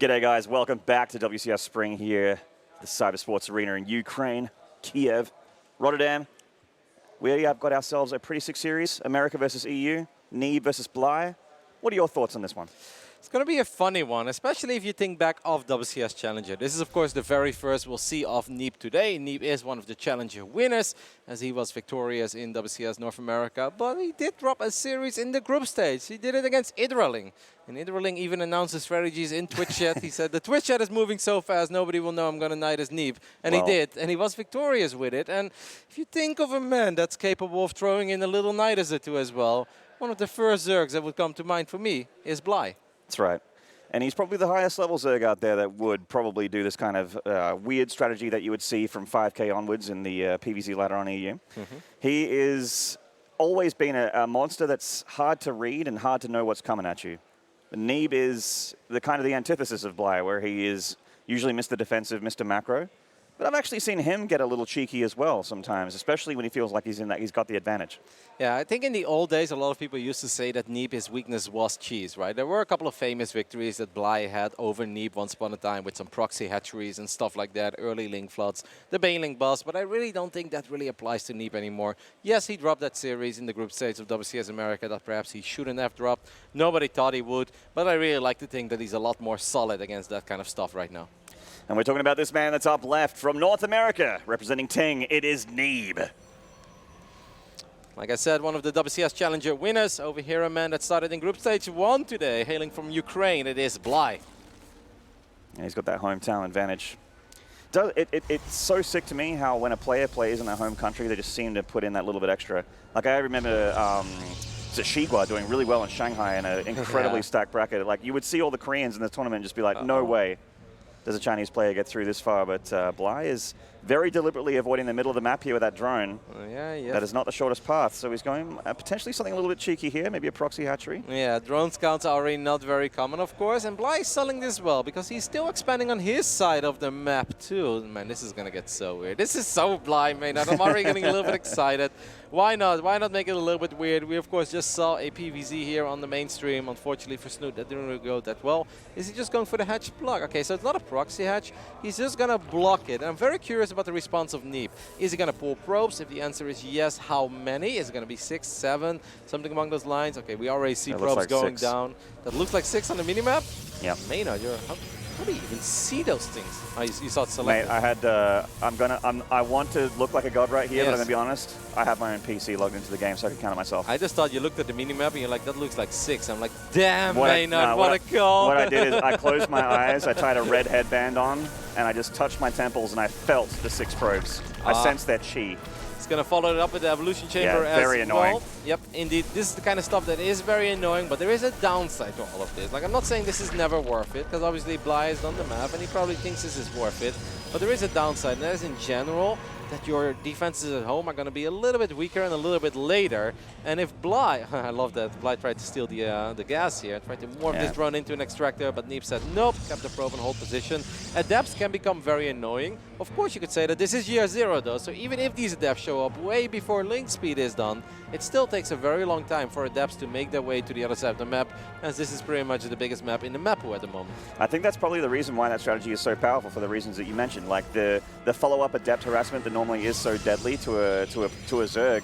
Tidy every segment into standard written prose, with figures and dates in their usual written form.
G'day guys, welcome back to WCS Spring here, the Cybersports Arena in Ukraine, Kiev, Rotterdam. We have got ourselves a pretty sick series, America versus EU, Neeb versus Bly. What are your thoughts on this one? It's going to be a funny one, especially if you think back of WCS Challenger. This is, of course, the very first we'll see of Neeb today. Neeb is one of the Challenger winners, as he was victorious in WCS North America. But he did drop a series in the group stage. He did it against Idraling. And Idraling even announced his strategies in Twitch chat. He said, the Twitch chat is moving so fast, nobody will know I'm going to knight as Neeb. And he did, and he was victorious with it. And if you think of a man that's capable of throwing in a little knight as or two as well, one of the first Zergs that would come to mind for me is Bly. That's right. And he's probably the highest level Zerg out there that would probably do this kind of weird strategy that you would see from 5k onwards in the PvZ ladder on EU. He is always been a monster that's hard to read and hard to know what's coming at you. Neeb is the kind of the antithesis of Bly, where he is usually Mr. Defensive, Mr. Macro. But I've actually seen him get a little cheeky as well sometimes, especially when he feels like he's got the advantage. Yeah, I think in the old days, a lot of people used to say that Neeb, his weakness was cheese, right? There were a couple of famous victories that Bly had over Neeb once upon a time with some proxy hatcheries and stuff like that, early link floods, the Baneling bus, but I really don't think that really applies to Neeb anymore. Yes, he dropped that series in the group stage of WCS America that perhaps he shouldn't have dropped. Nobody thought he would, but I really like to think that he's a lot more solid against that kind of stuff right now. And we're talking about this man that's up left from North America, representing Ting. It is Neeb. Like I said, one of the WCS Challenger winners. Over here, a man that started in Group Stage 1 today, hailing from Ukraine. It is Bly. And he's got that hometown advantage. It's so sick to me how when a player plays in their home country, they just seem to put in that little bit extra. Like I remember Shigua doing really well in Shanghai in an incredibly stacked bracket. Like you would see all the Koreans in the tournament and just be like, no way does a Chinese player get through this far, but Bly is very deliberately avoiding the middle of the map here with that drone. That is not the shortest path, so he's going potentially something a little bit cheeky here, maybe a proxy hatchery. Yeah, drone scouts are already not very common, of course, and Bly is selling this well because he's still expanding on his side of the map too. Man, this is going to get so weird. This is so Bly, man. I'm already getting a little bit excited. Why not? Why not make it a little bit weird? We, of course, just saw a PvZ here on the mainstream. Unfortunately for Snoot, that didn't really go that well. Is he just going for the hatch block? Okay, so it's not a proxy hatch. He's just going to block it. And I'm very curious about the response of Neeb. Is he going to pull probes? If the answer is yes, how many? Is it going to be 6, 7, something along those lines? Okay, we already see probes like going down. That looks like 6 on the minimap? Yeah. Maynard, how do you even see those things? Oh, you saw it selected. Mate, I had, I want to look like a god right here, but I'm going to be honest, I have my own PC logged into the game so I can count it myself. I just thought you looked at the minimap and you're like, that looks like 6. I'm like, damn, Maynard, what a call. What I did is I closed my eyes, I tied a red headband on, and I just touched my temples and I felt the 6 probes. I sensed that chi. It's going to follow it up with the evolution chamber as very annoying. well. Yep, indeed. This is the kind of stuff that is very annoying, but there is a downside to all of this. Like, I'm not saying this is never worth it, because obviously Bly is on the map, and he probably thinks this is worth it. But there is a downside, and that is in general that your defenses at home are going to be a little bit weaker and a little bit later. And if Bly, I love that Bly tried to steal the gas here, tried to morph this drone into an extractor, but Neeb said nope, kept the probe in hold position. Adepts can become very annoying. Of course, you could say that this is year 0 though, so even if these adepts show up way before link speed is done, it still takes a very long time for adepts to make their way to the other side of the map, as this is pretty much the biggest map in the map at the moment. I think that's probably the reason why that strategy is so powerful, for the reasons that you mentioned, like the follow-up adept harassment that normally is so deadly to a Zerg,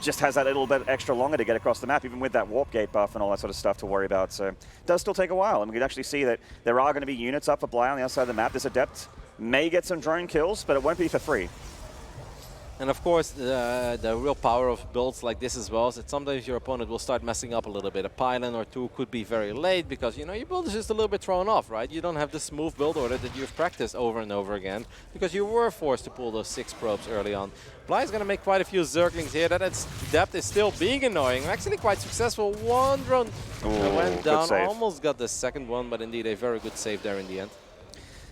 just has that little bit extra longer to get across the map, even with that warp gate buff and all that sort of stuff to worry about. So it does still take a while, and we can actually see that there are going to be units up for Bly on the outside of the map. This adept may get some drone kills, but it won't be for free. And of course, the real power of builds like this as well is that sometimes your opponent will start messing up a little bit. A pylon or 2 could be very late because, you know, your build is just a little bit thrown off, right? You don't have the smooth build order that you've practiced over and over again because you were forced to pull those 6 probes early on. Bly is going to make quite a few Zerglings here. That depth is still being annoying. Actually quite successful. One drone went down, almost got the second one, but indeed a very good save there in the end.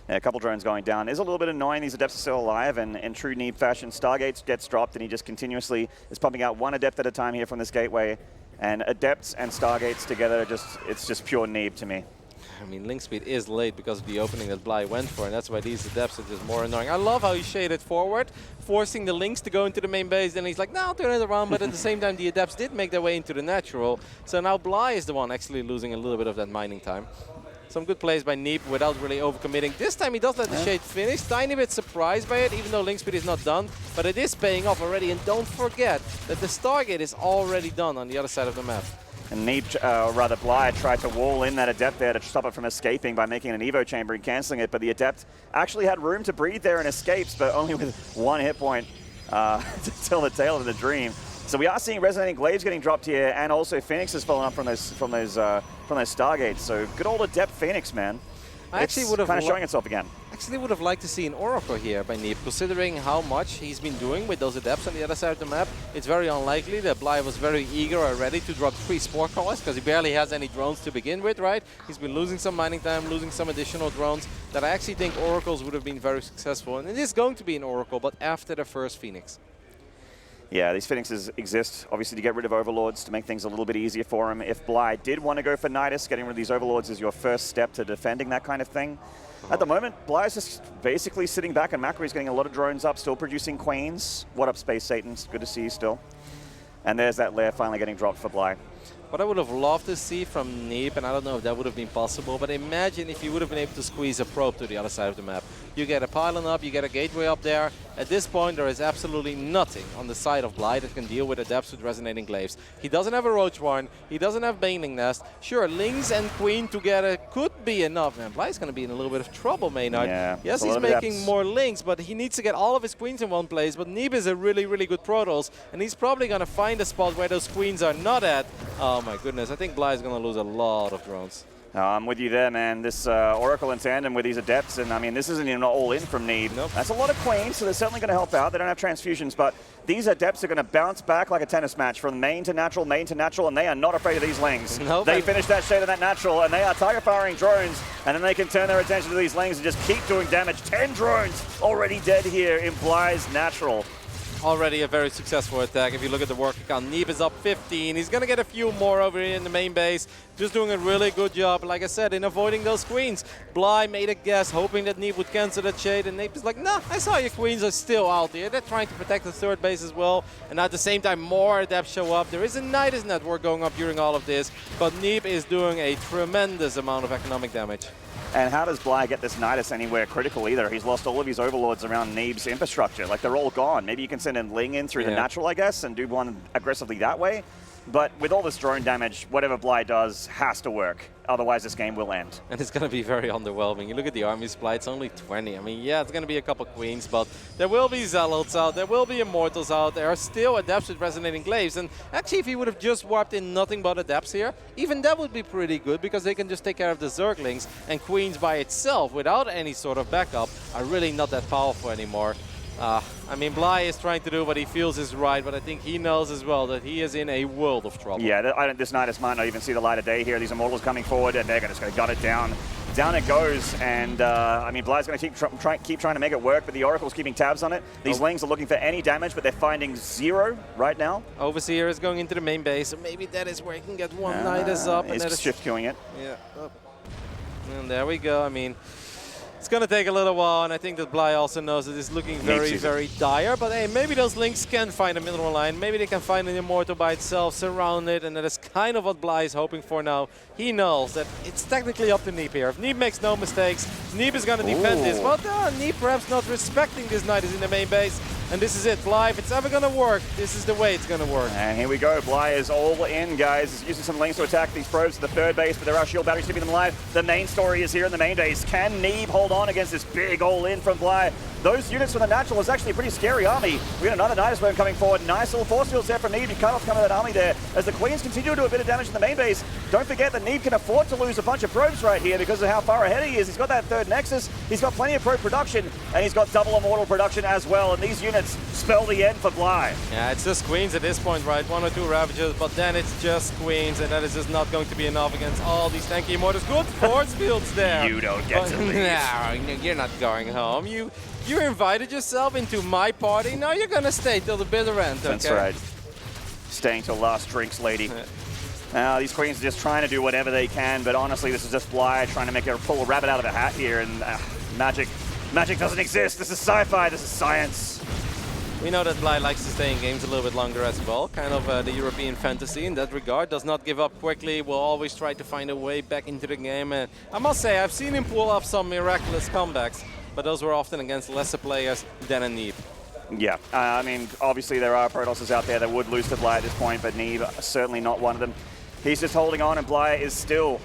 Yeah, a couple drones going down is a little bit annoying. These adepts are still alive, and in true Neeb fashion, Stargates gets dropped, and he just continuously is pumping out one adept at a time here from this gateway. And adepts and Stargates together, it's just pure Neeb to me. I mean, link speed is late because of the opening that Bly went for, and that's why these adepts are just more annoying. I love how he shaded forward, forcing the links to go into the main base. Then he's like, no, I'll turn it around. But at the same time, the adepts did make their way into the natural. So now Bly is the one actually losing a little bit of that mining time. Some good plays by Neeb without really overcommitting. This time he does let the Shade finish. Tiny bit surprised by it, even though Link Speed is not done. But it is paying off already. And don't forget that the Stargate is already done on the other side of the map. And Neeb, or rather Bly, tried to wall in that Adept there to stop it from escaping by making an Evo chamber and cancelling it. But the Adept actually had room to breathe there and escapes, but only with 1 hit point till the tail of the dream. So we are seeing Resonating Glaives getting dropped here, and also Phoenix has fallen up from those Stargates. So good old Adept Phoenix, man. I actually would have kind of showing itself again. Actually would have liked to see an Oracle here by Neeb, considering how much he's been doing with those Adepts on the other side of the map. It's very unlikely that Bly was very eager or ready to drop 3 Spore Callers, because he barely has any drones to begin with, right? He's been losing some mining time, losing some additional drones, that I actually think Oracles would have been very successful. And it is going to be an Oracle, but after the first Phoenix. Yeah, these Phoenixes exist, obviously, to get rid of Overlords, to make things a little bit easier for him. If Bly did want to go for Nidus, getting rid of these Overlords is your first step to defending that kind of thing. At the moment, Bly is just basically sitting back, and Macquarie's getting a lot of drones up, still producing Queens. What up, Space Satans? Good to see you still. And there's that lair finally getting dropped for Bly. What I would have loved to see from Neeb, and I don't know if that would have been possible, but imagine if you would have been able to squeeze a probe to the other side of the map. You get a pylon up, you get a gateway up there. At this point, there is absolutely nothing on the side of Bly that can deal with Adepts with Resonating Glaives. He doesn't have a Roach Warren, he doesn't have Baneling Nest. Sure, Lynx and Queen together could be enough. Man, Bly's going to be in a little bit of trouble, Maynard. Yeah, yes, he's making more Lynx, but he needs to get all of his Queens in one place. But Neeb is a really, really good Protoss, and he's probably going to find a spot where those Queens are not at. Oh my goodness, I think Bly is going to lose a lot of drones. I'm with you there, man. This Oracle in tandem with these Adepts, and I mean, this isn't even all in from Neeb. Nope. That's a lot of Queens, so they're certainly going to help out. They don't have transfusions, but these Adepts are going to bounce back like a tennis match from main to natural, and they are not afraid of these Lings. Nope. They finish that shade of that natural, and they are target firing drones, and then they can turn their attention to these Lings and just keep doing damage. 10 drones already dead here in Bly's natural. Already a very successful attack. If you look at the work account, Neeb is up 15. He's going to get a few more over here in the main base. Just doing a really good job, like I said, in avoiding those Queens. Bly made a guess, hoping that Neeb would cancel that shade, and Neeb is like, nah, I saw your Queens are still out there. They're trying to protect the third base as well. And at the same time, more Adepts show up. There is a Nidus network going up during all of this, but Neeb is doing a tremendous amount of economic damage. And how does Bly get this Nidus anywhere critical either? He's lost all of his Overlords around Neeb's infrastructure. Like, they're all gone. Maybe you can send a Ling in through the natural, I guess, and do one aggressively that way. But with all this drone damage, whatever Bly does has to work. Otherwise, this game will end. And it's going to be very underwhelming. You look at the army supply, it's only 20. I mean, yeah, it's going to be a couple Queens, but there will be Zealots out, there will be Immortals out, there are still Adepts with Resonating Glaives. And actually, if he would have just warped in nothing but Adepts here, even that would be pretty good, because they can just take care of the Zerglings, and Queens by itself, without any sort of backup, are really not that powerful anymore. I mean, Bly is trying to do what he feels is right, but I think he knows as well that he is in a world of trouble. Yeah, this Nidus might not even see the light of day here. These Immortals coming forward, and they're just going to gut it down. Down it goes, and I mean, Bly's going to keep trying to make it work, but the Oracle's keeping tabs on it. These Lings are looking for any damage, but they're finding 0 right now. Overseer is going into the main base, so maybe that is where he can get one Nidus up. He's and shift queuing it. Yeah, and there we go. I mean, it's going to take a little while, and I think that Bly also knows that it's looking very, very dire. But hey, maybe those Lings can find a middle line. Maybe they can find an Immortal by itself, surround it, and that is kind of what Bly is hoping for now. He knows that it's technically up to Neeb here. If Neeb makes no mistakes, Neeb is going to defend this. But Neeb perhaps not respecting this Nidus in the main base. And this is it, Bly. If it's ever going to work, this is the way it's going to work. And here we go. Bly is all in, guys. He's using some Lings to attack these probes to the third base, but there are shield batteries keeping them alive. The main story is here in the main base. Can Neeb hold on against this big all-in from Bly? Those units from the natural is actually a pretty scary army. We got another Nidus worm coming forward. Nice little force fields there from Neeb. You cut off some of that army there. As the Queens continue to do a bit of damage in the main base, don't forget that Neeb can afford to lose a bunch of probes right here because of how far ahead he is. He's got that third Nexus. He's got plenty of probe production, and he's got double Immortal production as well. And these units spell the end for Bly. Yeah, it's just Queens at this point, right? 1 or 2 Ravagers, but then it's just Queens, and that is just not going to be enough against all these tanky Immortals. Good force fields there. You don't get to leave. No, you're not going home. You invited yourself into my party. Now you're going to stay till the bitter end, okay? That's right. Staying till last drinks, lady. Now, these Queens are just trying to do whatever they can, but honestly, this is just Bly trying to make her pull a rabbit out of a hat here, and magic doesn't exist. This is sci-fi. This is science. We know that Bly likes to stay in games a little bit longer as well, kind of the European fantasy in that regard. Does not give up quickly, will always try to find a way back into the game. And I must say, I've seen him pull off some miraculous comebacks, but those were often against lesser players than a Neeb. Yeah, I mean, obviously there are Protosses out there that would lose to Bly at this point, but Neeb certainly not one of them. He's just holding on, and Bly is still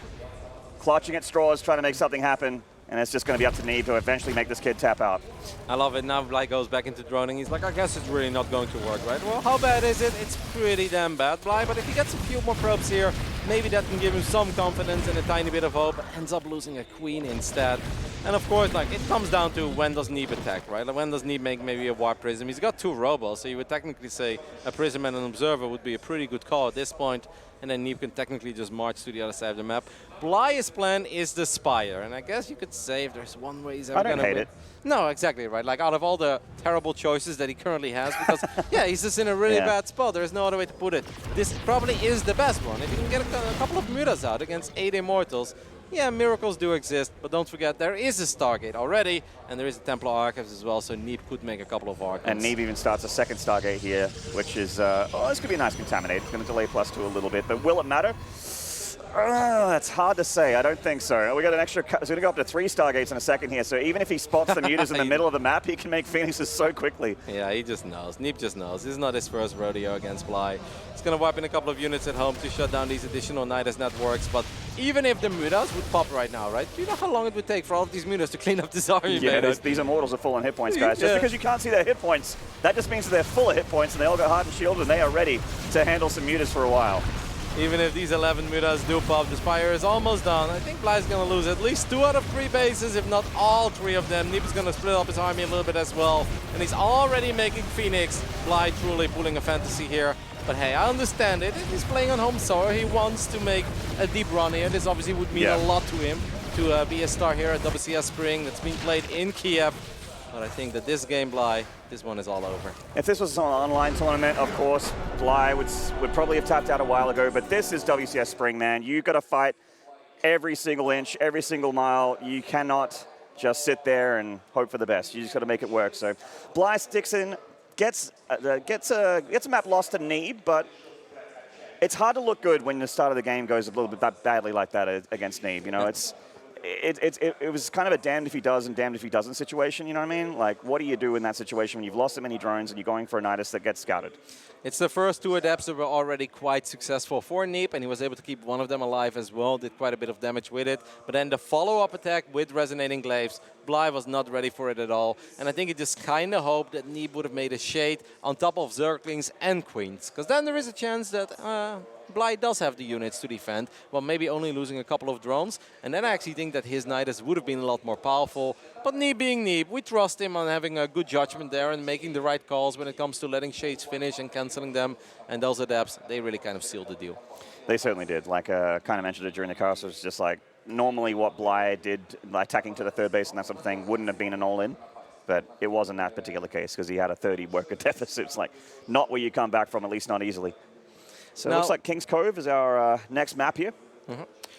clutching at straws, trying to make something happen. And it's just going to be up to Neeb to eventually make this kid tap out. I love it. Now Bly goes back into droning. He's like, I guess it's really not going to work, right? Well, how bad is it? It's pretty damn bad, Bly. But if he gets a few more probes here, maybe that can give him some confidence and a tiny bit of hope. Ends up losing a queen instead. And of course, like, it comes down to when does Neeb attack, right? Like, when does Neeb make maybe a Warp Prism? He's got 2 robots, so you would technically say a Prism and an Observer would be a pretty good call at this point. And then Neeb can technically just march to the other side of the map. Bly's plan is the Spire, and I guess you could say if there's one way he's ever going to win. I don't hate it. No, exactly, right? Like, out of all the terrible choices that he currently has, because, yeah, he's just in a really bad spot. There's no other way to put it. This probably is the best one. If you can get a couple of Mutas out against 8 Immortals, yeah, miracles do exist, but don't forget, there is a Stargate already, and there is a Templar Archives as well, so Neeb could make a couple of Archives. And Neeb even starts a second Stargate here, which is, oh, this could be a nice Contaminate. It's going to delay +2 a little bit, but will it matter? That's hard to say. I don't think so. We got an extra, it's going to go up to 3 Stargates in a second here, so even if he spots the Mutas in the middle of the map, he can make Phoenixes so quickly. Yeah, he just knows. Neeb just knows. This is not his first rodeo against Bly. He's going to wipe in a couple of units at home to shut down these additional Nidus networks, but even if the Mutas would pop right now, right? Do you know how long it would take for all of these Mutas to clean up this army? Yeah, these Immortals are full on hit points, guys. Just because you can't see their hit points, that just means that they're full of hit points and they all got Heart and Shield and they are ready to handle some Mutas for a while. Even if these 11 Mutas do pop, the Spire is almost done. I think Bly's going to lose at least 2 out of 3 bases, if not all 3 of them. Neeb is going to split up his army a little bit as well. And he's already making Phoenix. Bly truly pulling a fantasy here. But hey, I understand it. If he's playing on home soil, he wants to make a deep run here. This obviously would mean a lot to him to be a star here at WCS Spring that's being played in Kiev. But I think that this game, Bly, this one is all over. If this was an online tournament, of course, Bly would probably have tapped out a while ago. But this is WCS Spring, man. You've got to fight every single inch, every single mile. You cannot just sit there and hope for the best. You just got to make it work. So Bly sticks in, gets a map lost to Neeb, but it's hard to look good when the start of the game goes a little bit badly like that against Neeb. You know, it was kind of a damned if he does and damned if he doesn't situation, you know what I mean? Like, what do you do in that situation when you've lost so many drones and you're going for a Nidus that gets scouted? It's the first 2 adepts that were already quite successful for Neeb, and he was able to keep one of them alive as well, did quite a bit of damage with it. But then the follow-up attack with Resonating Glaives, Bly was not ready for it at all. And I think he just kind of hoped that Neeb would have made a Shade on top of Zerglings and Queens, because then there is a chance that Bly does have the units to defend, well, maybe only losing a couple of drones. And then I actually think that his Nidus would have been a lot more powerful. But Neeb being Neeb, we trust him on having a good judgment there and making the right calls when it comes to letting Shades finish and canceling them. And those adepts, they really kind of sealed the deal. They certainly did. Like, kind of mentioned it during the cast, it was just like, normally what Bly did, like attacking to the 3rd base and that sort of thing, wouldn't have been an all-in. But it wasn't that particular case because he had a 30 worker deficit. It's like, not where you come back from, at least not easily. So it looks like King's Cove is our next map here.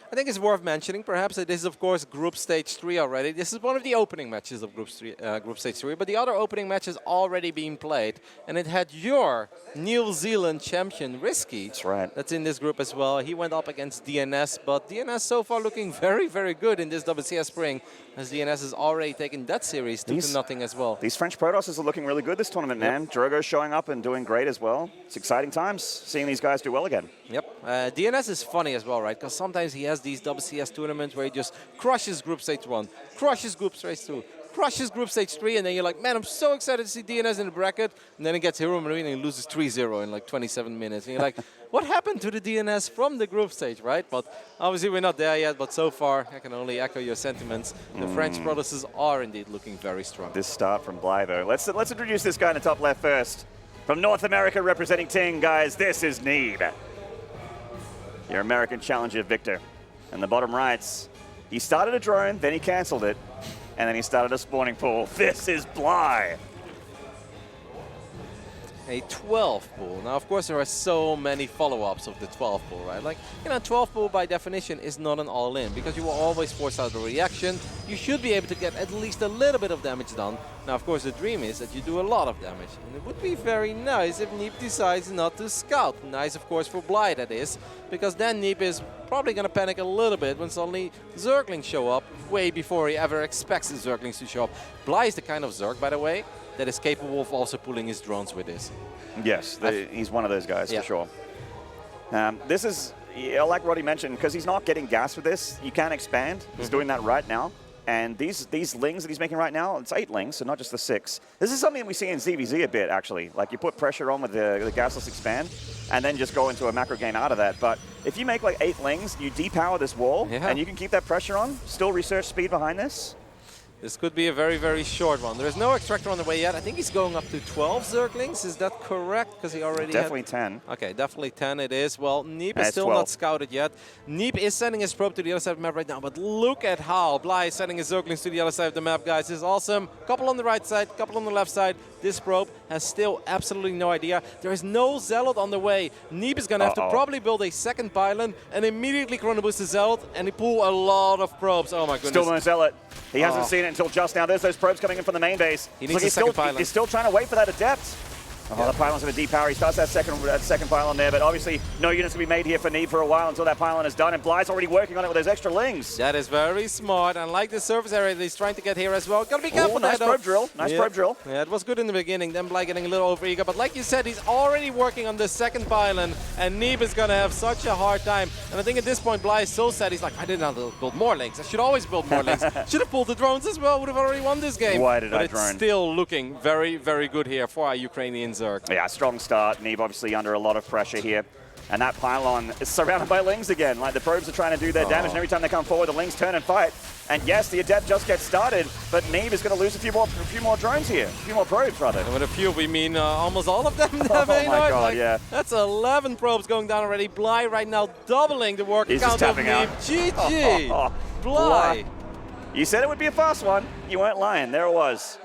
I think it's worth mentioning, perhaps, that this is, of course, Group Stage 3 already. This is one of the opening matches of Group Stage 3, but the other opening match has already been played, and it had your New Zealand champion, Risky. That's right. That's in this group as well. He went up against DNS, but DNS so far looking very, very good in this WCS Spring, as DNS has already taken that series 2-0 as well. These French Protosses are looking really good this tournament, man. Drogo's showing up and doing great as well. It's exciting times seeing these guys do well again. Yep. DNS is funny as well, right? Because sometimes he has these WCS tournaments where he just crushes Group Stage 1, crushes Group Stage 2, crushes Group Stage 3, and then you're like, man, I'm so excited to see DNS in the bracket. And then he gets Hero Marine and he loses 3-0 in like 27 minutes. And you're like, what happened to the DNS from the group stage, right? But obviously we're not there yet, but so far I can only echo your sentiments. The French Protosses are indeed looking very strong. This start from Bly, though. Let's introduce this guy in the top left first. From North America representing Ting, guys, this is Neeb. Your American challenger, Victor. And the bottom rights, he started a drone, then he canceled it, and then he started a spawning pool. This is Bly. A 12 pool. Now, of course, there are so many follow-ups of the 12 pool, right? Like, you know, 12 pool by definition is not an all-in because you will always force out a reaction. you should be able to get at least a little bit of damage done. Now, of course, the dream is that you do a lot of damage. And it would be very nice if Neeb decides not to scout. Nice, of course, for Bly, that is. Because then Neeb is probably going to panic a little bit when suddenly Zerglings show up way before he ever expects the Zerglings to show up. Bly is the kind of Zerg, by the way, that is capable of also pulling his drones with this. Yes, he's one of those guys, for sure. This is, like Roddy mentioned, because he's not getting gas with this, you can expand. He's doing that right now. And these lings that he's making right now, it's 8 lings, so not just the 6. This is something we see in ZvZ a bit, actually. Like, you put pressure on with the gasless expand, and then just go into a macro game out of that. But if you make, like, 8 lings, you depower this wall, and you can keep that pressure on, still research speed behind this. This could be a very, very short one. There is no extractor on the way yet. I think he's going up to 12 Zerglings. Is that correct? Because he already definitely 10. Okay, definitely 10 it is. Well, Neeb is still not scouted yet. Neeb is sending his probe to the other side of the map right now, but look at how Bly is sending his Zerglings to the other side of the map, guys. This is awesome. Couple on the right side, couple on the left side. This probe has still absolutely no idea. There is no Zealot on the way. Neeb is going to have to probably build a second pylon and immediately chrono boost the Zealot, and he pull a lot of probes. Oh my goodness. Still no Zealot. He hasn't seen it until just now. There's those probes coming in from the main base. He needs a second pylon. He's still trying to wait for that Adept. The pylon's going to depower. He starts that second pylon there, but obviously no units will be made here for Neeb for a while until that pylon is done, and Bly's already working on it with those extra lings. That is very smart, and like the surface area that he's trying to get here as well. Gotta be careful. Nice probe drill. Nice probe drill. Yeah, it was good in the beginning. Then Bly getting a little overeager, but like you said, he's already working on the second pylon, and Neeb is gonna have such a hard time. And I think at this point, Bly is so sad. He's like, I did not build more links. I should always build more links. Should have pulled the drones as well. Would have already won this game. Why did I drone? drone? It's still looking very, very good here for our Ukrainian Zerg. Yeah, strong start. Neeb obviously under a lot of pressure here. And that pylon is surrounded by lings again. Like, the probes are trying to do their damage, and every time they come forward, the lings turn and fight. And yes, the Adept just gets started, but Neeb is going to lose a few more drones here. A few more probes, rather. And with a few, we mean almost all of them. Oh my god, like, yeah. That's 11 probes going down already. Bly right now doubling the work count of Neeb. GG! Bly! You said it would be a fast one. You weren't lying. There it was.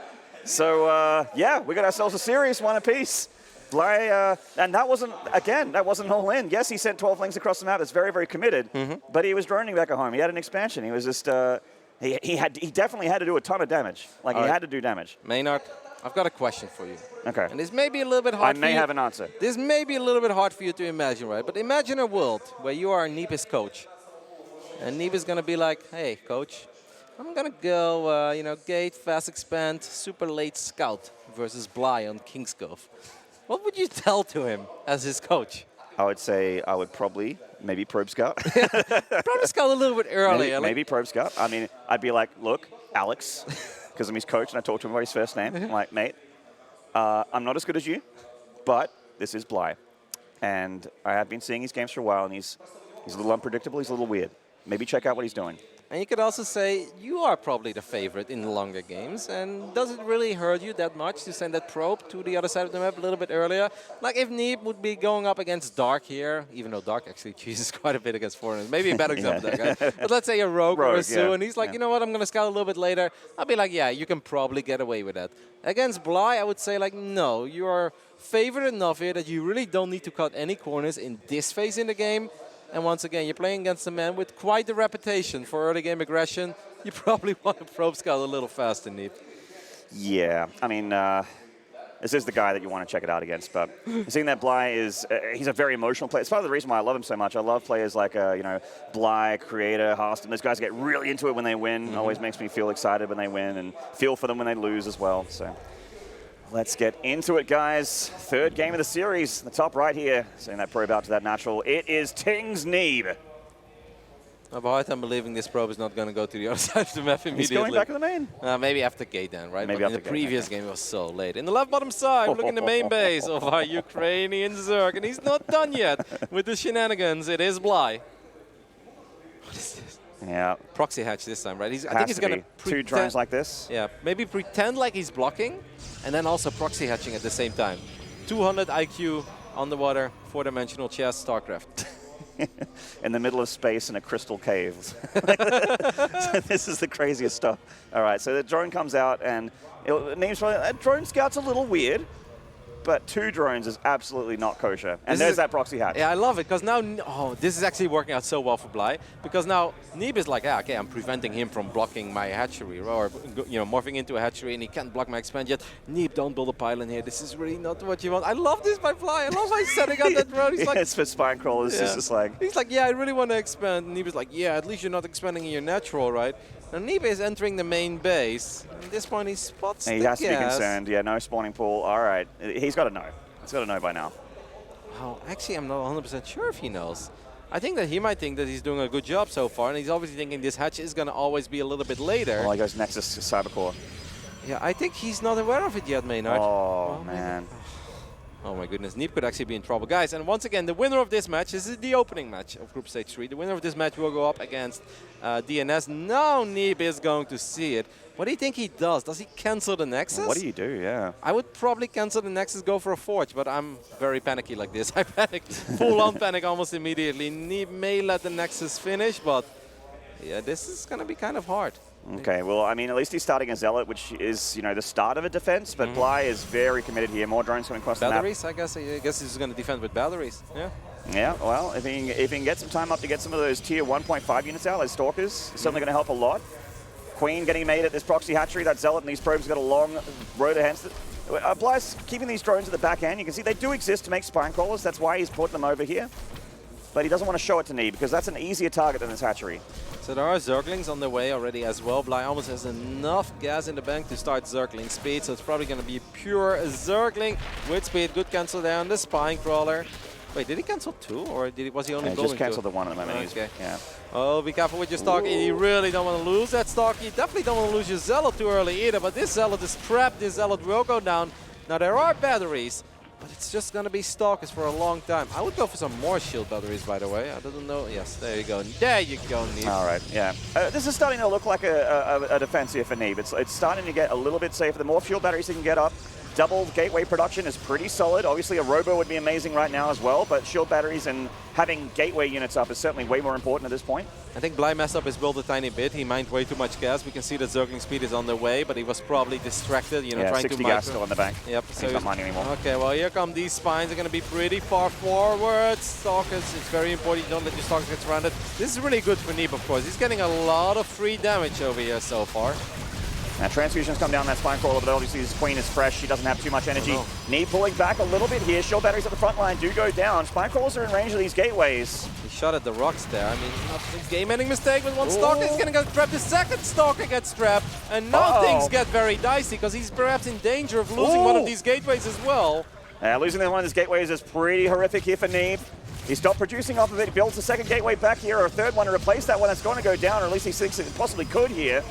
So, yeah, we got ourselves a serious one apiece. Bly, and that wasn't all in. Yes, he sent 12 lings across the map. That's very, very committed. But he was droning back at home. He had an expansion. He was just, he definitely had to do a ton of damage. Like, he had to do damage. Maynard, I've got a question for you. Okay. And this may be a little bit hard for you. I may have an answer. This may be a little bit hard for you to imagine, right? But imagine a world where you are Neeb's coach. And Neeb is going to be like, hey, coach, I'm going to go, gate, fast expand, super late scout versus Bly on King's Cove. What would you tell to him as his coach? I would say I would probably maybe probe scout. Probably scout a little bit earlier. Maybe probe scout. I mean, I'd be like, look, Alex, because I'm his coach and I talk to him about his first name. I'm like, mate, I'm not as good as you, but this is Bly. And I have been seeing his games for a while, and he's a little unpredictable, he's a little weird. Maybe check out what he's doing. And you could also say you are probably the favorite in the longer games, and does it really hurt you that much to send that probe to the other side of the map a little bit earlier? Like if Neeb would be going up against Dark here, even though Dark actually cheeses quite a bit against foreigners. Maybe a better example there, guys. But let's say a Rogue or a Sue, and he's like, you know what, I'm going to scout a little bit later. I'll be like, yeah, you can probably get away with that. Against Bly, I would say like, no, you are favored enough here that you really don't need to cut any corners in this phase in the game. And once again, you're playing against a man with quite the reputation for early game aggression. You probably want to probe scout a little faster, Neeb. Yeah, I mean, this is the guy that you want to check it out against. But seeing that Bly is, he's a very emotional player. It's part of the reason why I love him so much. I love players like, Bly, Creator, Harston. Those guys get really into it when they win. Always makes me feel excited when they win and feel for them when they lose as well. So let's get into it, guys. Third game of the series, the top right here. Sending that probe out to that natural. It is Ting's Neeb. I have a hard time believing this probe is not going to go to the other side of the map immediately. He's going back to the main. Maybe after gate then, right? Maybe but after in the previous okay. game, it was so late. In the left bottom side, look in the main base of our Ukrainian Zerg. And he's not done yet with the shenanigans. It is Bly. What is this? Yeah. Proxy hatch this time, right? I think he's going to two drones like this. Yeah, maybe pretend like he's blocking and then also proxy hatching at the same time. 200 IQ on the water, 4-dimensional chess, StarCraft. In the middle of space in a crystal cave. So this is the craziest stuff. All right, so the drone comes out, and Neeb's probably, that drone scout's a little weird. but 2 drones is absolutely not kosher. And there's that proxy hatch. Yeah, I love it, because now, oh, this is actually working out so well for Bly, because now Neeb is like, okay, I'm preventing him from blocking my hatchery, or morphing into a hatchery, and he can't block my expand yet. Neeb, don't build a pylon here. This is really not what you want. I love this by Bly. I love how he's setting up that drone. He's like, it's for spine crawlers. Yeah. It's just like, he's like, yeah, I really want to expand. And Neeb is like, yeah, at least you're not expanding in your natural, right? Now Neeb is entering the main base. At this point, he spots he the has to be gas. concerned. Yeah, no spawning pool. All right, he's got to know. He's got to know by now. Oh, actually, I'm not 100% sure if he knows. I think that he might think that he's doing a good job so far, and he's obviously thinking this hatch is going to always be a little bit later. Well, he goes Nexus to Cybercore. Yeah, I think he's not aware of it yet, Maynard. Oh, man. Oh my goodness, Neeb could actually be in trouble. Guys, and once again, the winner of this match, this is the opening match of Group Stage 3. The winner of this match will go up against DNS. Now Neeb is going to see it. What do you think he does? Does he cancel the Nexus? What do you do, yeah? I would probably cancel the Nexus, go for a Forge, but I'm very panicky like this. I panic, full-on panic almost immediately. Neeb may let the Nexus finish, but yeah, this is going to be kind of hard. Okay, well, I mean, at least he's starting a Zealot, which is, the start of a defense, but Bly is very committed here. More drones coming across batteries, the map. I guess he's going to defend with batteries, yeah. Yeah, well, if he can get some time up to get some of those tier 1.5 units out, like Stalkers, it's certainly going to help a lot. Queen getting made at this proxy hatchery, that Zealot and these probes got a long road ahead. Bly's keeping these drones at the back end. You can see they do exist to make spine crawlers. That's why he's put them over here. But he doesn't want to show it to Neeb, because that's an easier target than this hatchery. So there are Zerglings on the way already as well. Bly almost has enough gas in the bank to start Zergling speed, so it's probably going to be pure Zergling with speed. Good cancel down the spine crawler. Wait, did he cancel 2, or was he only building 2? Just canceled the 1 at the moment. Okay. Yeah. Oh, be careful with your Stalky. You really don't want to lose that Stalky. You definitely don't want to lose your Zealot too early either, but this Zealot is trapped. This Zealot will go down. Now, there are batteries, but it's just going to be Stalkers for a long time. I would go for some more shield batteries, by the way. I don't know. Yes, there you go. There you go, Neeb. All right, yeah. This is starting to look like a defense here for Neeb. It's starting to get a little bit safer. The more fuel batteries he can get up, double gateway production is pretty solid. Obviously, a Robo would be amazing right now as well, but shield batteries and having gateway units up is certainly way more important at this point. I think Bly messed up his build a tiny bit. He mined way too much gas. We can see that Zergling speed is on the way, but he was probably distracted, yeah, trying 60 to gas still in the bank. Yep. So he's not mining anymore. Okay, well, here come these spines. They're going to be pretty far forward. Stalkers, it's very important you don't let your Stalkers get surrounded. This is really good for Neeb, of course. He's getting a lot of free damage over here so far. Now, transfusions come down that spine crawler, but obviously this Queen is fresh. She doesn't have too much energy. Neeb pulling back a little bit here. Shield batteries at the front line do go down. Spine crawlers are in range of these gateways. He shot at the rocks there. I mean, not a game-ending mistake with one Stalker. He's going to get trapped. The second Stalker gets trapped. And now things get very dicey, because he's perhaps in danger of losing one of these gateways as well. Losing one of these gateways is pretty horrific here for Neeb. He stopped producing off of it. He builds a second gateway back here, or a third one to replace that one that's going to go down, or at least he thinks it possibly could here.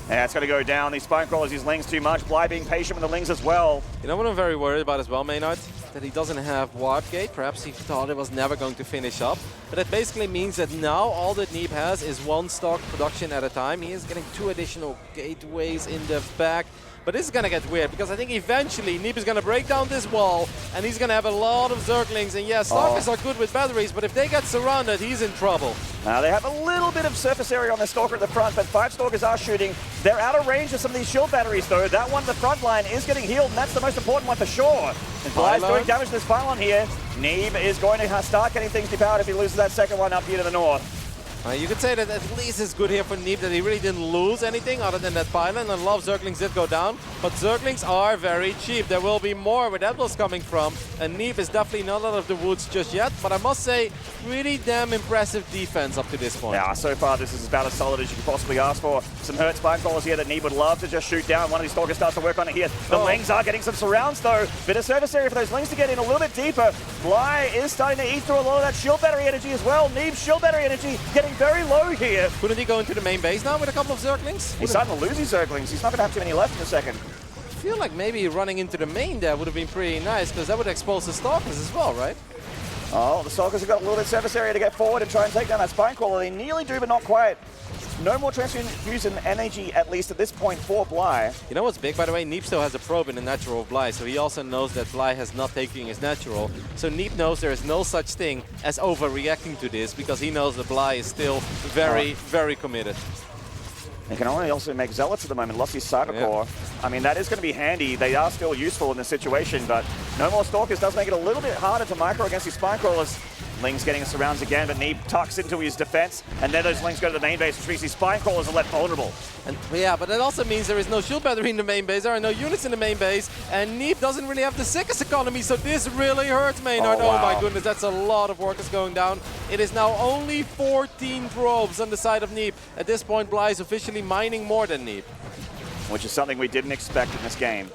Yeah, it's going to go down. These spine crawlers, these Lings too much. Bly being patient with the Lings as well. You know what I'm very worried about as well, Maynard? That he doesn't have Warp Gate. Perhaps he thought it was never going to finish up. But that basically means that now all that Neeb has is 1 stock production at a time. He is getting 2 additional gateways in the back. But this is going to get weird, because I think eventually Neeb is going to break down this wall, and he's going to have a lot of Zerglings. And yes, Stalkers are good with batteries, but if they get surrounded, he's in trouble. Now they have a little bit of surface area on the Stalker at the front, but 5 Stalkers are shooting. They're out of range of some of these shield batteries, though. That one at the front line is getting healed, and that's the most important one for sure. And Bly's doing damage to this pylon here. Neeb is going to start getting things depowered if he loses that second one up here to the north. You could say that at least it's good here for Neeb that he really didn't lose anything other than that pylon, and a lot of Zerglings did go down. But Zerglings are very cheap. There will be more where that was coming from. And Neeb is definitely not out of the woods just yet. But I must say, really damn impressive defense up to this point. Yeah, so far this is about as solid as you could possibly ask for. Some hurt spine crawlers here that Neeb would love to just shoot down. One of these Stalkers starts to work on it here. The Lings are getting some surrounds though. Bit of surface area for those Lings to get in a little bit deeper. Bly is starting to eat through a lot of that shield battery energy as well. Neeb's shield battery energy getting very low here. Couldn't he go into the main base now with a couple of Zerglings? He's starting to lose his Zerglings. He's not going to have too many left in a second. I feel like maybe running into the main there would have been pretty nice, because that would expose the Stalkers as well, right? Oh, the Stalkers have got a little bit of surface area to get forward and try and take down that spine crawler. They nearly do, but not quite. No more transfusion energy, at least at this point, for Bly. You know what's big, by the way? Neeb still has a probe in the natural of Bly, so he also knows that Bly has not taken his natural. So Neeb knows there is no such thing as overreacting to this, because he knows that Bly is still very, very committed. They can only also make Zealots at the moment. Lost his Cyber Core. I mean, that is going to be handy. They are still useful in this situation, but no more Stalkers does make it a little bit harder to micro against these Spine Crawlers. Ling's getting surrounds again, but Neeb tucks into his defense, and then those Lings go to the main base, which means these Spine Crawlers are left vulnerable. And yeah, but that also means there is no shield battery in the main base, there are no units in the main base, and Neeb doesn't really have the sickest economy, so this really hurts Maynard. Oh, wow. Oh my goodness, that's a lot of workers going down. It is now only 14 probes on the side of Neeb. At this point, Bly is officially mining more than Neeb. Which is something we didn't expect in this game.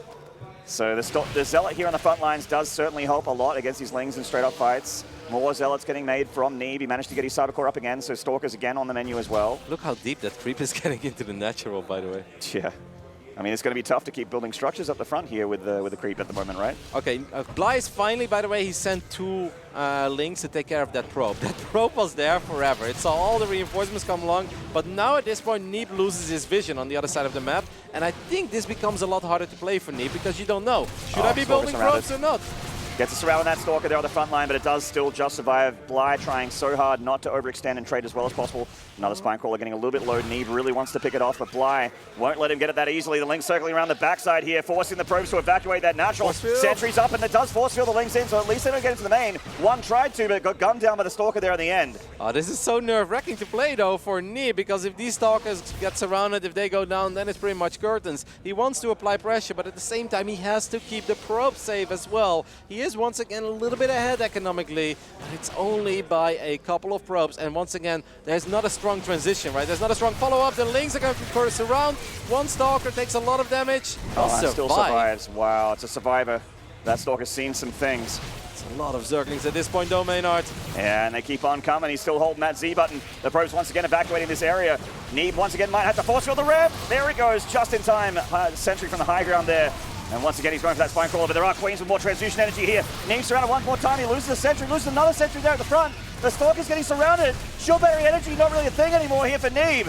So the Zealot here on the front lines does certainly help a lot against these Lings in straight-up fights. More Zealots getting made from Neeb. He managed to get his Cyber Core up again, so Stalkers again on the menu as well. Look how deep that creep is getting into the natural, by the way. Yeah. I mean, it's going to be tough to keep building structures up the front here with the creep at the moment, right? Okay, Bly is finally, by the way, he sent 2 Lings to take care of that probe. That probe was there forever. It saw all the reinforcements come along, but now at this point, Neeb loses his vision on the other side of the map, and I think this becomes a lot harder to play for Neeb because you don't know. Should I be building probes or not? Gets us around with that Stalker there on the front line, but it does still just survive. Bly trying so hard not to overextend and trade as well as possible. Another Spine Crawler getting a little bit low. Neeb really wants to pick it off, but Bly won't let him get it that easily. The Link circling around the backside here, forcing the probes to evacuate that natural. Sentry's up, and it does force field the Links in, so at least they don't get into the main. One tried to, but got gunned down by the Stalker there in the end. Oh, this is so nerve-wracking to play, though, for Neeb, because if these Stalkers get surrounded, if they go down, then it's pretty much curtains. He wants to apply pressure, but at the same time, he has to keep the probe safe as well. He is once again a little bit ahead economically, but it's only by a couple of probes, and once again, there's not a strong transition, right? There's not a strong follow-up. The Lings are going to surround. One Stalker takes a lot of damage. Oh, that still survives. Wow, it's a survivor. That Stalker's seen some things. It's a lot of Zerglings at this point, though, Maynard. Yeah, and they keep on coming. He's still holding that Z button. The probes once again evacuating this area. Neeb once again might have to force field the ramp. There he goes, just in time. Sentry from the high ground there. And once again, he's going for that Spine Crawler, but there are Queens with more transfusion energy here. Neeb surrounded one more time. He loses a Sentry, loses another Sentry there at the front. The Stalker's getting surrounded. Shield battery energy, not really a thing anymore here for Neeb.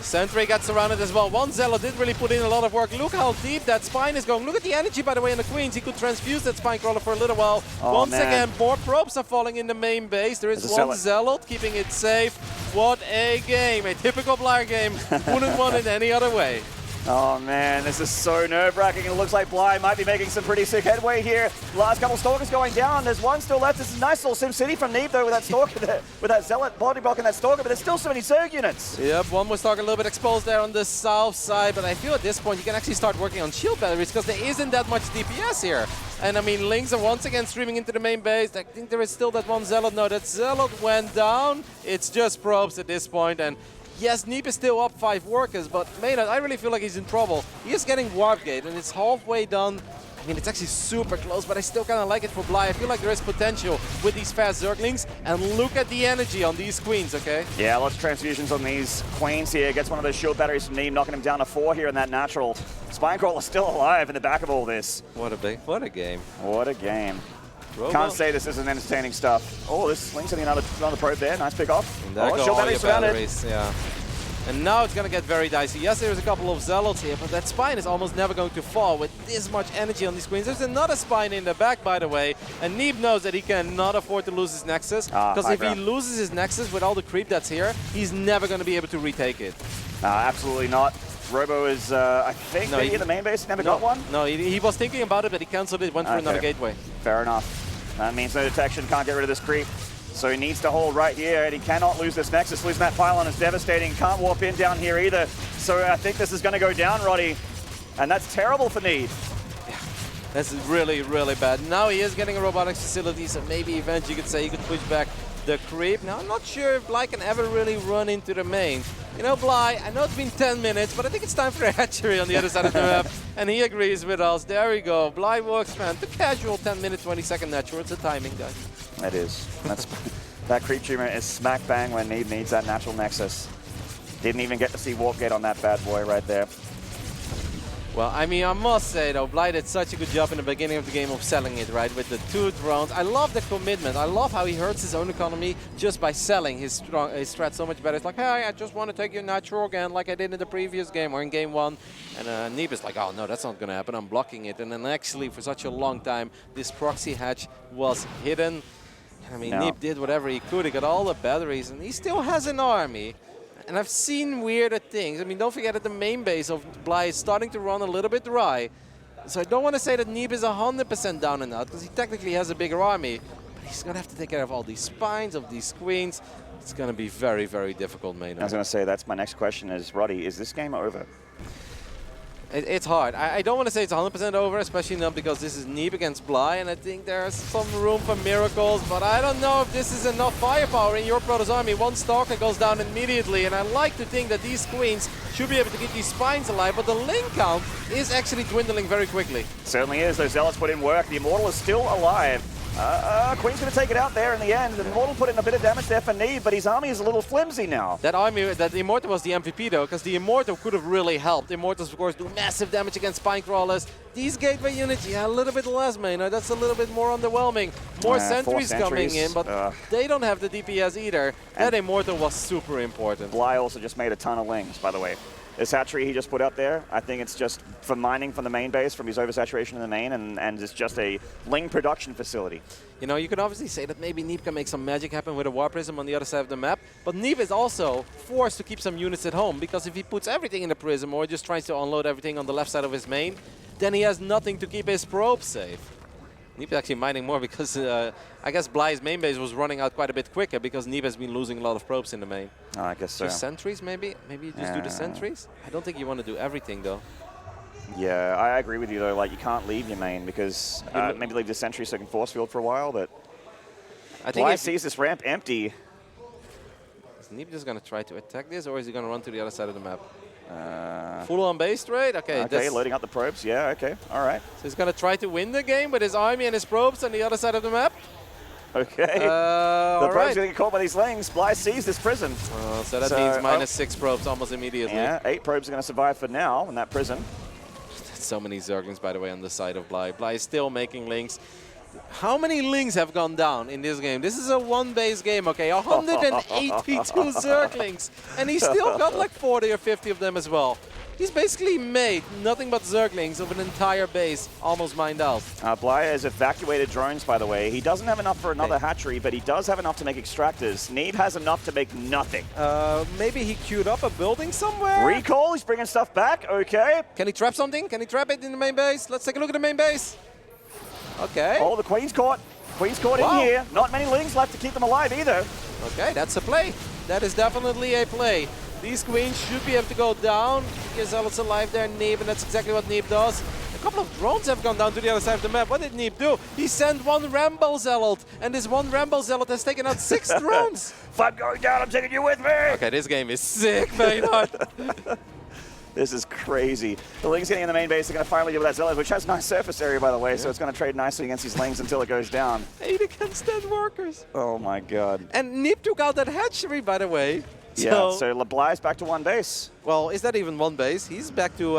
Sentry got surrounded as well. One Zealot did really put in a lot of work. Look how deep that Spine is going. Look at the energy, by the way, in the Queens. He could transfuse that Spine Crawler for a little while. Once again, more probes are falling in the main base. There is one Zealot keeping it safe. What a game. A typical Bly game. Wouldn't want it any other way. Oh man, this is so nerve-wracking. It looks like Bly might be making some pretty sick headway here. Last couple Stalkers going down. There's one still left. This is a nice little Sim City from Neeb though with that Stalker there, with that Zealot body blocking that Stalker, but there's still so many Zerg units. Yep, one was Stalker a little bit exposed there on the south side, but I feel at this point you can actually start working on shield batteries because there isn't that much DPS here. And I mean, Lings are once again streaming into the main base. I think there is still that one Zealot. No, that Zealot went down. It's just probes at this point, and yes, Neeb is still up 5 workers, but Maynard, I really feel like he's in trouble. He is getting Warp Gate, and it's halfway done. I mean, it's actually super close, but I still kind of like it for Bly. I feel like there is potential with these fast Zerglings, and look at the energy on these Queens, okay? Yeah, lots of transfusions on these Queens here. Gets one of those shield batteries from Neeb, knocking him down to 4 here in that natural. Spine Crawler still alive in the back of all this. What a game. What a game. Can't say this isn't entertaining stuff. Oh, this Link's hitting another probe there. Nice pick off. And there go shield all your surrounded. batteries, yeah. And now it's going to get very dicey. Yes, there's a couple of Zealots here, but that Spine is almost never going to fall with this much energy on these Queens. There's another Spine in the back, by the way, and Neeb knows that he cannot afford to lose his Nexus, because if he loses his Nexus with all the creep that's here, he's never going to be able to retake it. Absolutely not. Robo is, I think, maybe in the main base, never got one? No, he was thinking about it, but he cancelled it, went for another gateway. Fair enough. That means no detection, can't get rid of this creep. So he needs to hold right here, and he cannot lose this Nexus. Losing that pylon is devastating. Can't warp in down here either. So I think this is going to go down, Roddy. And that's terrible for Neeb. Yeah, that's really, really bad. Now he is getting a robotics facility, so maybe eventually you could say he could push back the creep. Now, I'm not sure if Bly can ever really run into the main. You know, Bly, I know it's been 10 minutes, but I think it's time for a hatchery on the other side of the map. And he agrees with us. There we go. Bly works, man. The casual 10-minute, 20-second natural. It's a timing, guy. It is. That creep tumor is smack bang when Neeb needs that natural Nexus. Didn't even get to see Warp Gate on that bad boy right there. Well, I mean, I must say, though, Bly did such a good job in the beginning of the game of selling it, right, with the 2 drones. I love the commitment. I love how he hurts his own economy just by selling his strat so much better. It's like, hey, I just want to take your natural again like I did in the previous game or in game 1. And Neeb is like, oh, no, that's not going to happen. I'm blocking it. And then actually, for such a long time, this proxy hatch was hidden. I mean, Neeb did whatever he could. He got all the batteries, and he still has an army. And I've seen weirder things. I mean, don't forget that the main base of Bly is starting to run a little bit dry. So I don't want to say that Neeb is 100% down and out, because he technically has a bigger army. But he's going to have to take care of all these spines, of these queens. It's going to be very, very difficult main. I was going to say, that's my next question is, Roddy, is this game over? It's hard. I don't want to say it's 100% over, especially not because this is Neeb against Bly, and I think there's some room for miracles, but I don't know if this is enough firepower in your Protoss army. One Stalker goes down immediately, and I like to think that these queens should be able to keep these spines alive, but the lane count is actually dwindling very quickly. Certainly is. Those Zealots put in work. The Immortal is still alive. Queen's going to take it out there in the end. The Immortal put in a bit of damage there for Neeb, but his army is a little flimsy now. That army, that Immortal was the MVP though, because the Immortal could have really helped. Immortals, of course, do massive damage against spine crawlers. These gateway units, yeah, a little bit less, man. That's a little bit more underwhelming. More sentries coming in, but they don't have the DPS either. That Immortal was super important. Bly also just made a ton of lings, by the way. This hatchery he just put up there, I think it's just for mining from the main base, from his oversaturation in the main, and it's just a ling production facility. You know, you can obviously say that maybe Neeb can make some magic happen with a War Prism on the other side of the map, but Neeb is also forced to keep some units at home, because if he puts everything in the Prism or just tries to unload everything on the left side of his main, then he has nothing to keep his probes safe. Neeb is actually mining more because I guess Bly's main base was running out quite a bit quicker because Neeb has been losing a lot of probes in the main. Oh, I guess so. Just sentries, maybe? Maybe you just do the sentries? I don't think you want to do everything, though. Yeah, I agree with you, though. Like, you can't leave your main because maybe leave the sentry so you can force field for a while, but I think Bly sees this ramp empty. Is Neeb just going to try to attack this, or is he going to run to the other side of the map? Full on base trade? Okay, loading up the probes. Yeah, okay, all right. So he's going to try to win the game with his army and his probes on the other side of the map? Okay. The probes going to get caught by these lings. Bly sees this prison. So that means -6 probes almost immediately. Yeah, 8 probes are going to survive for now in that prison. So many Zerglings, by the way, on the side of Bly. Bly is still making lings. How many lings have gone down in this game? This is a one-base game, okay? 182 Zerglings. And he's still got like 40 or 50 of them as well. He's basically made nothing but Zerglings of an entire base almost mined out. Bly has evacuated drones, by the way. He doesn't have enough for another hatchery, but he does have enough to make extractors. Neeb has enough to make nothing. Maybe he queued up a building somewhere? Recall, he's bringing stuff back, okay. Can he trap something? Can he trap it in the main base? Let's take a look at the main base. Okay. Oh, the Queen's caught. Queen's caught in here. Not many lings left to keep them alive either. Okay, that's a play. That is definitely a play. These queens should be able to go down. Because Zealot's alive there, Neeb, and that's exactly what Neeb does. A couple of drones have gone down to the other side of the map. What did Neeb do? He sent one Ramble Zealot, and this one Ramble Zealot has taken out 6 drones. If I'm going down, I'm taking you with me. Okay, this game is sick, Maynard. This is crazy. The lings getting in the main base are going to finally deal with that Zealot, which has nice surface area, by the way, so it's going to trade nicely against these lings until it goes down. 8 against 10 workers. Oh my god. And Neeb took out that hatchery, by the way. Yeah, so Bly's back to 1 base. Well, is that even 1 base? He's back to...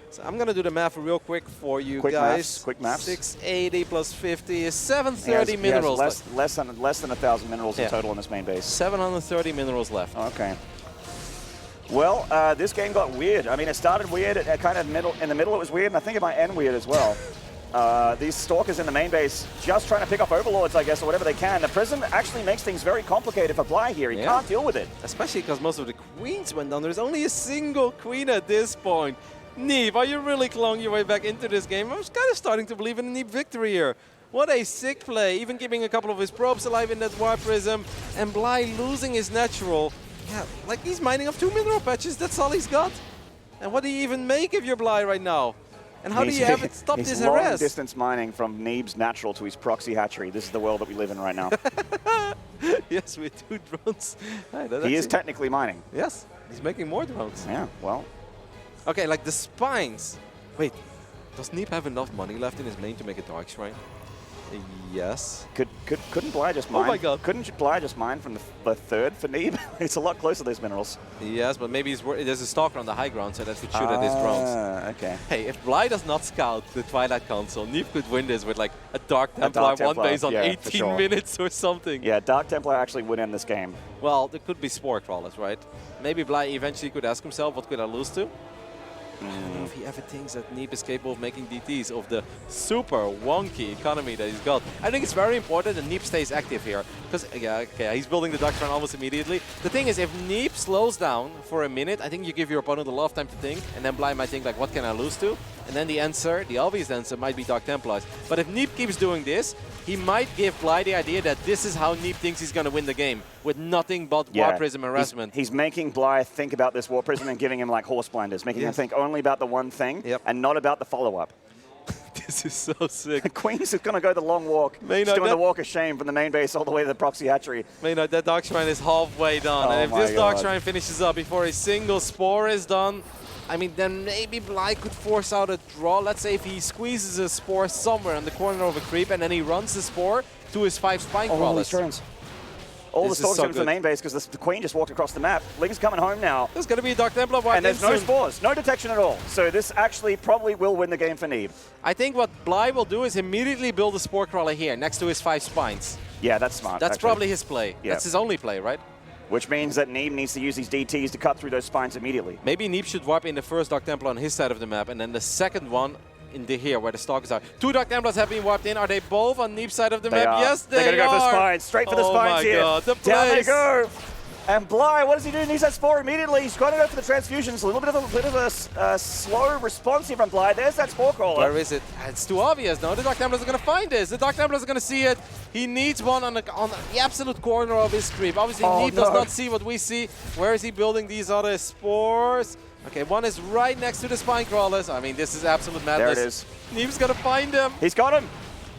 so I'm going to do the math real quick for you guys. Quick maths. 680 plus 50 is 730 minerals. Less than 1,000 minerals in total in this main base. 730 minerals left. Okay. Well, this game got weird. I mean, it started weird at kind of in the middle it was weird, and I think it might end weird as well. These Stalkers in the main base just trying to pick up Overlords, I guess, or whatever they can. The Prism actually makes things very complicated for Bly here. He can't deal with it. Especially because most of the queens went down. There's only a single queen at this point. Neeb, are you really clawing your way back into this game? I was kind of starting to believe in a Neeb victory here. What a sick play, even keeping a couple of his probes alive in that War Prism, and Bly losing his natural. Yeah, like he's mining up 2 mineral patches, that's all he's got. And what do you even make of your Bly right now? And how do you have it stop this harass? Long distance mining from Neeb's natural to his proxy hatchery. This is the world that we live in right now. Yes, with 2 drones. He is technically mining. Yes, he's making more drones. Yeah, well. Okay, like the spines. Wait, does Neeb have enough money left in his main to make a Dark Shrine? Yes. Couldn't Bly just mine? Oh my god. Couldn't Bly just mine from the 3rd for Neeb? It's a lot closer to those minerals. Yes, but maybe there's a Stalker on the high ground, so that should shoot at his drones. Okay. Hey, if Bly does not scout the Twilight Council, Neeb could win this with like a Dark Templar, 1 base on 18 minutes or something. Yeah, Dark Templar actually would end this game. Well, there could be Spore Crawlers, right? Maybe Bly eventually could ask himself, what could I lose to? I don't know if he ever thinks that Neeb is capable of making DTs of the super wonky economy that he's got. I think it's very important that Neeb stays active here. Because, yeah, okay, he's building the Doctrine almost immediately. The thing is, if Neeb slows down for a minute, I think you give your opponent a lot of time to think. And then Bly might think, like, what can I lose to? And then the answer, the obvious answer, might be Dark Templars. But if Neeb keeps doing this, he might give Bly the idea that this is how Neeb thinks he's going to win the game, with nothing but War Prism harassment. He's making Bly think about this War Prism and giving him like horse blinders, making him think only about the one thing and not about the follow-up. This is so sick. Queen's is going to go the long walk. He's doing the walk of shame from the main base all the way to the proxy hatchery. That Dark Shrine is halfway done. And if this Dark Shrine finishes up before a single Spore is done, I mean, then maybe Bly could force out a draw. Let's say if he squeezes a Spore somewhere in the corner of a creep and then he runs the Spore to his 5 Spine Crawlers. Turns. All the Storks coming to the main base because the Queen just walked across the map. Ling's coming home now. There's going to be a Dark Templar wipe. And there's no Spores, no detection at all. So this actually probably will win the game for Neeb. I think what Bly will do is immediately build a Spore Crawler here next to his 5 Spines. Yeah, that's smart. That's probably his play. Yeah. That's his only play, right? Which means that Neeb needs to use these DTs to cut through those spines immediately. Maybe Neeb should warp in the first Dark Templar on his side of the map and then the second one in here where the Stalkers are. 2 Dark Templars have been warped in. Are they both on Neeb's side of the map? Yes, they are. They're going to go for the spines. Straight for the spines here. Oh my God, the Down they go. And Bly, what does he do? He needs that Spore immediately. He's going to go for the transfusions. A little bit of a slow response here from Bly. There's that Spore Crawler. Where is it? It's too obvious. No, the Dark Templars are going to find this. The Dark Templars are going to see it. He needs one on the absolute corner of his creep. Obviously, Neeb does not see what we see. Where is he building these other Spores? Okay, one is right next to the Spine Crawlers. I mean, this is absolute madness. There it is. Neeb's going to find them. He's got him.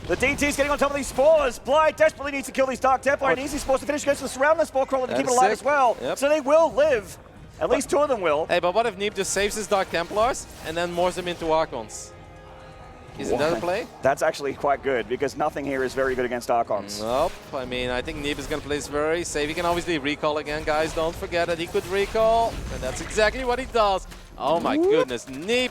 The DT's getting on top of these Spores. Bly desperately needs to kill these Dark Templar and easy Spores to finish. Goes to surround the Spore Crawler to keep it alive as well. Yep. So they will live. At least 2 of them will. Hey, but what if Neeb just saves his Dark Templars and then moors them into Archons? Isn't that a play? That's actually quite good because nothing here is very good against Archons. Nope. I mean, I think Neeb is going to play this very safe. He can obviously recall again, guys. Don't forget that he could recall. And that's exactly what he does. Oh my goodness. Neeb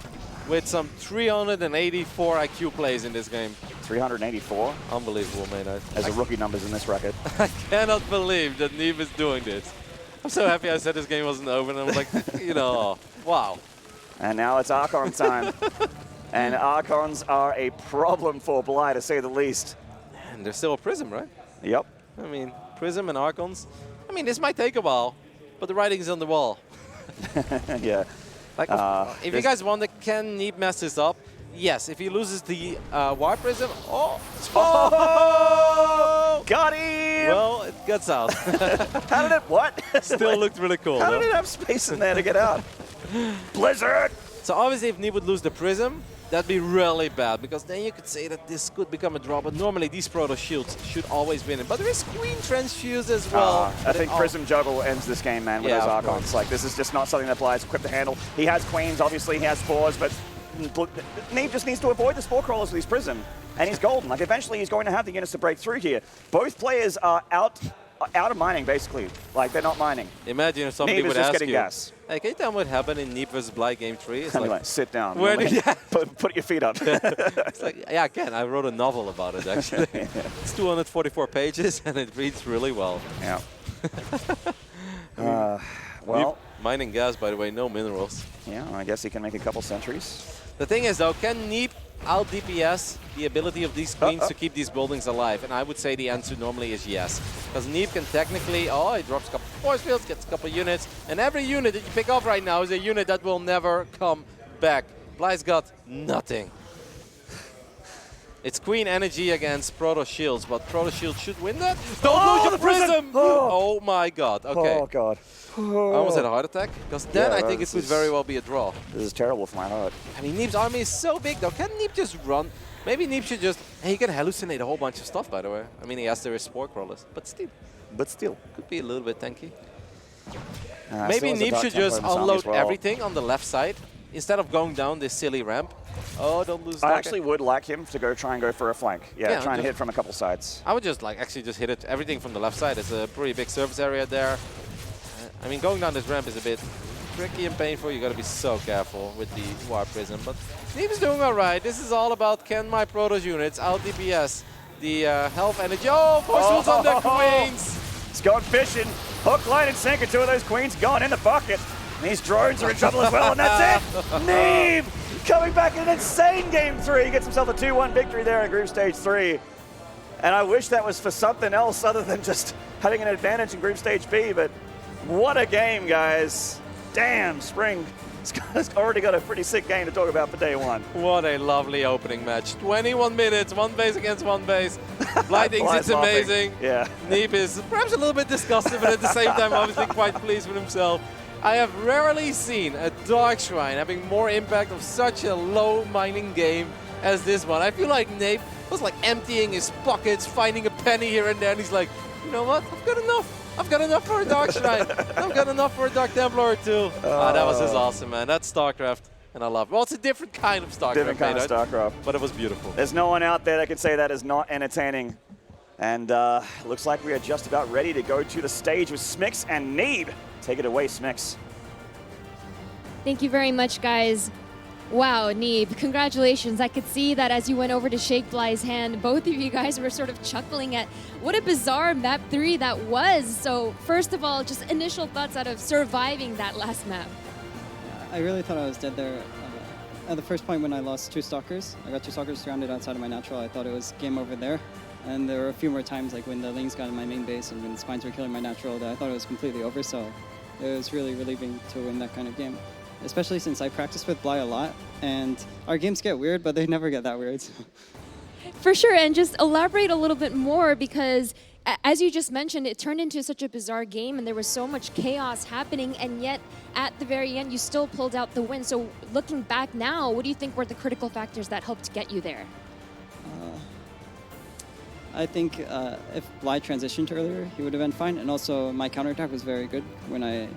with some 384 IQ plays in this game. 384? Unbelievable, man. As a rookie numbers in this record. I cannot believe that Neeb is doing this. I'm so happy I said this game wasn't over, and I'm like, you know, wow. And now it's Archon time. And Archons are a problem for Bly, to say the least. And there's still a Prism, right? Yep. I mean, Prism and Archons. I mean, this might take a while, but the writing is on the wall. Yeah. Like, if you guys wonder, can Neeb mess this up? Yes, if he loses the War Prism, got him! Well, it gets out. How did it, what? Still looked really cool. How did it have space in there to get out? Blizzard! So obviously if Neeb would lose the Prism, that'd be really bad, because then you could say that this could become a draw, but normally these Proto Shields should always win it. But there is Queen Transfuse as well. I think Prism Juggle ends this game, man, with those Archons. Like, this is just not something that Bly's equipped to handle. He has Queens, obviously, he has Spores, but Neeb just needs to avoid the Spore Crawlers with his Prism, and he's golden. Like, eventually he's going to have the units to break through here. Both players are out of mining, basically. Like, they're not mining. Imagine if somebody Neeb would is just ask getting you, gas. hey, can you tell me what happened in Neeb vs. Bly Game 3? It's like, sit down. Where did put your feet up. It's like, yeah, I can. I wrote a novel about it, actually. It's 244 pages, and it reads really well. Yeah. Well, mining gas, by the way, no minerals. Yeah, I guess he can make a couple centuries. The thing is, though, can Neeb out DPS the ability of these Queens to keep these buildings alive? And I would say the answer normally is yes. Because Neeb can technically, he drops a couple force fields, gets a couple units, and every unit that you pick up right now is a unit that will never come back. Bly's got nothing. It's Queen energy against Proto Shields, but Proto Shields should win that. Don't lose your Prism! Oh my god, okay. Oh god. I almost had a heart attack, because then I think it could very well be a draw. This is terrible for my heart. I mean, Neeb's army is so big, though. Can Neeb just run? Maybe Neeb should just... He can hallucinate a whole bunch of stuff, by the way. I mean, he has their Spore Crawlers, but still. Could be a little bit tanky. Maybe Neeb should just unload everything on the left side, instead of going down this silly ramp. Oh, don't lose. I actually would like him to try and go for a flank. Yeah, try and hit from a couple sides. I would just actually just hit it everything from the left side. There's a pretty big surface area there. I mean, going down this ramp is a bit tricky and painful. You got to be so careful with the War Prism. But Neeb is doing all right. This is all about can my Protoss units out DPS the health energy. Oh, force fields on the Queens. It's going fishing. Hook, line, and sinker. 2 of those Queens gone in the bucket. These drones are in trouble as well, and that's it! Neeb coming back in an insane game 3. He gets himself a 2-1 victory there in Group Stage 3. And I wish that was for something else other than just having an advantage in Group Stage B, but what a game, guys. Damn, Spring has already got a pretty sick game to talk about for day 1. What a lovely opening match. 21 minutes, one base against one base. Bly thinks it's amazing. Yeah. Neeb is perhaps a little bit disgusted, but at the same time obviously quite pleased with himself. I have rarely seen a Dark Shrine having more impact of such a low mining game as this one. I feel like Neeb was like emptying his pockets, finding a penny here and there, and he's like, you know what, I've got enough. I've got enough for a Dark Shrine. I've got enough for a Dark Templar or 2. That was just awesome, man. That's StarCraft, and I love it. Well, it's a different kind of StarCraft. Different kind of StarCraft. But it was beautiful. There's no one out there that can say that is not entertaining. And looks like we are just about ready to go to the stage with Smix and Neeb. Take it away, Smix. Thank you very much, guys. Wow, Neeb, congratulations. I could see that as you went over to shake Bly's hand, both of you guys were sort of chuckling at what a bizarre map 3 that was. So first of all, just initial thoughts out of surviving that last map. I really thought I was dead there. At the first point when I lost 2 Stalkers, I got 2 Stalkers surrounded outside of my natural. I thought it was game over there. And there were a few more times, like when the Lings got in my main base and when the Spines were killing my natural, that I thought it was completely over. So it was really relieving to win that kind of game. Especially since I practice with Bly a lot, and our games get weird, but they never get that weird. For sure, and just elaborate a little bit more, because as you just mentioned, it turned into such a bizarre game and there was so much chaos happening, and yet at the very end you still pulled out the win. So looking back now, what do you think were the critical factors that helped get you there? I think if Bly transitioned earlier, he would have been fine, and also my counterattack was very good when I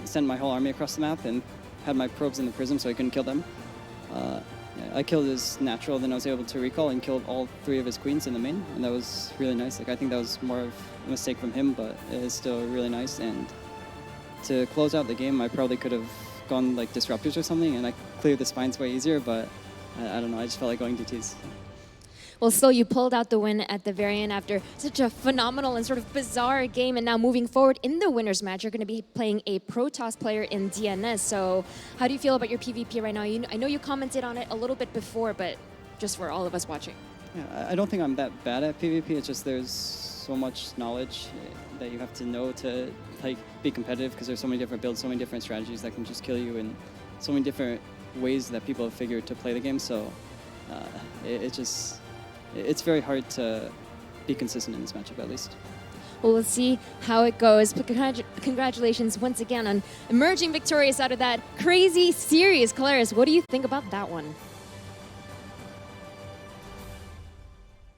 sent my whole army across the map and had my probes in the prism so I couldn't kill them. I killed his natural, then I was able to recall and killed all 3 of his queens in the main, and that was really nice. Like, I think that was more of a mistake from him, but it is still really nice. And to close out the game, I probably could have gone like disruptors or something, and I cleared the spines way easier, but I don't know, I just felt like going DTs. Well, still, you pulled out the win at the very end after such a phenomenal and sort of bizarre game. And now moving forward in the winner's match, you're going to be playing a Protoss player in DNS. So how do you feel about your PvP right now? I know you commented on it a little bit before, but just for all of us watching. Yeah, I don't think I'm that bad at PvP. It's just there's so much knowledge that you have to know to like be competitive, because there's so many different builds, so many different strategies that can just kill you, and so many different ways that people have figured to play the game. So it's very hard to be consistent in this matchup, at least. Well, we'll see how it goes. But congratulations once again on emerging victorious out of that crazy series. Kalaris, what do you think about that one?